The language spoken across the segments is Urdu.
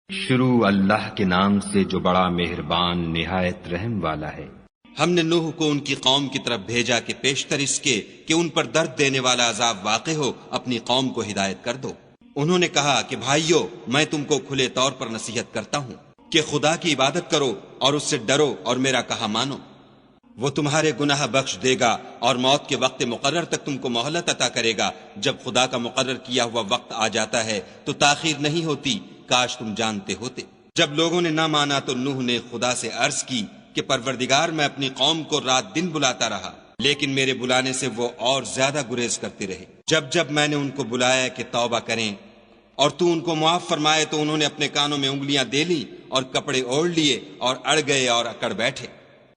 شروع اللہ کے نام سے جو بڑا مہربان نہایت رحم والا ہے۔ ہم نے نوح کو ان کی قوم کی طرف بھیجا کہ پیشتر اس کے کہ ان پر درد دینے والا عذاب واقع ہو اپنی قوم کو ہدایت کر دو۔ انہوں نے کہا کہ بھائیو، میں تم کو کھلے طور پر نصیحت کرتا ہوں کہ خدا کی عبادت کرو اور اس سے ڈرو اور میرا کہا مانو۔ وہ تمہارے گناہ بخش دے گا اور موت کے وقت مقرر تک تم کو مہلت عطا کرے گا۔ جب خدا کا مقرر کیا ہوا وقت آ جاتا ہے تو تاخیر نہیں ہوتی، کاش تم جانتے ہوتے۔ جب لوگوں نے نہ مانا تو نوح نے خدا سے عرض کی کہ پروردگار، میں اپنی قوم کو رات دن بلاتا رہا، لیکن میرے بلانے سے وہ اور زیادہ گریز کرتے رہے۔ جب میں نے ان کو بلایا کہ توبہ کریں اور تو ان کو معاف فرمائے تو انہوں نے اپنے کانوں میں انگلیاں دے لی اور کپڑے اوڑھ لیے اور اڑ گئے اور اکڑ بیٹھے۔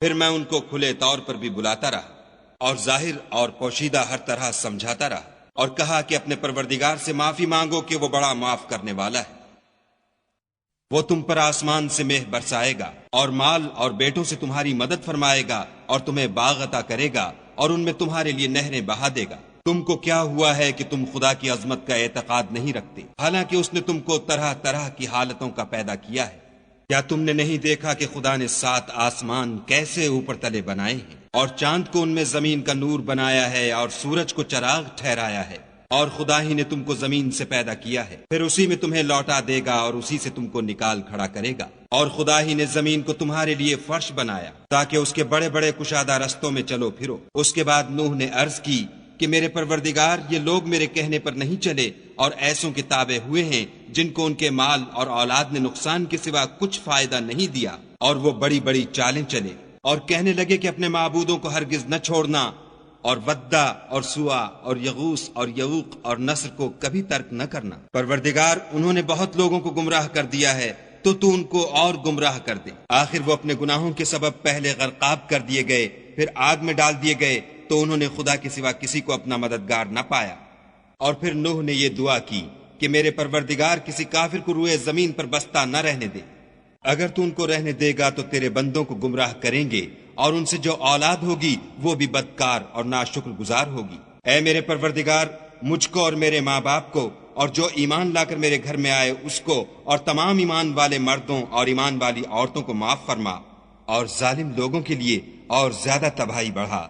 پھر میں ان کو کھلے طور پر بھی بلاتا رہا اور ظاہر اور پوشیدہ ہر طرح سمجھاتا رہا، اور کہا کہ اپنے پروردگار سے معافی مانگو کہ وہ بڑا معاف کرنے والا ہے۔ وہ تم پر آسمان سے مہ برسائے گا اور مال اور بیٹوں سے تمہاری مدد فرمائے گا اور تمہیں باغ عطا کرے گا اور ان میں تمہارے لیے نہریں بہا دے گا۔ تم کو کیا ہوا ہے کہ تم خدا کی عظمت کا اعتقاد نہیں رکھتے، حالانکہ اس نے تم کو طرح طرح کی حالتوں کا پیدا کیا ہے؟ کیا تم نے نہیں دیکھا کہ خدا نے 7 آسمان کیسے اوپر تلے بنائے ہیں، اور چاند کو ان میں زمین کا نور بنایا ہے اور سورج کو چراغ ٹھہرایا ہے، اور خدا ہی نے تم کو زمین سے پیدا کیا ہے، پھر اسی میں تمہیں لوٹا دے گا اور اسی سے تم کو نکال کھڑا کرے گا۔ اور خدا ہی نے زمین کو تمہارے لیے فرش بنایا تاکہ اس کے بڑے بڑے کشادہ رستوں میں چلو پھرو۔ اس کے بعد نوح نے عرض کی کہ میرے پروردگار، یہ لوگ میرے کہنے پر نہیں چلے اور ایسوں کے تابع ہوئے ہیں جن کو ان کے مال اور اولاد نے نقصان کے سوا کچھ فائدہ نہیں دیا، اور وہ بڑی بڑی چالیں چلے اور کہنے لگے کہ اپنے معبودوں کو ہرگز نہ چھوڑنا، اور ودہ اور سوا اور یغوس اور یعوق اور نصر کو کبھی ترک نہ کرنا۔ پروردگار، انہوں نے بہت لوگوں کو گمراہ کر دیا ہے، تو ان کو اور گمراہ کر دے۔ آخر وہ اپنے گناہوں کے سبب پہلے غرقاب کر دیے گئے، پھر آگ میں ڈال دیے گئے، تو انہوں نے خدا کے سوا کسی کو اپنا مددگار نہ پایا۔ اور پھر نوح نے یہ دعا کی کہ میرے پروردگار، کسی کافر کو روئے زمین پر بستہ نہ رہنے دے۔ اگر تو ان کو رہنے دے گا تو تیرے بندوں کو گمراہ کریں گے، اور ان سے جو اولاد ہوگی وہ بھی بدکار اور ناشکر گزار ہوگی۔ اے میرے پروردگار، مجھ کو اور میرے ماں باپ کو اور جو ایمان لا کر میرے گھر میں آئے اس کو اور تمام ایمان والے مردوں اور ایمان والی عورتوں کو معاف فرما، اور ظالم لوگوں کے لیے اور زیادہ تباہی بڑھا۔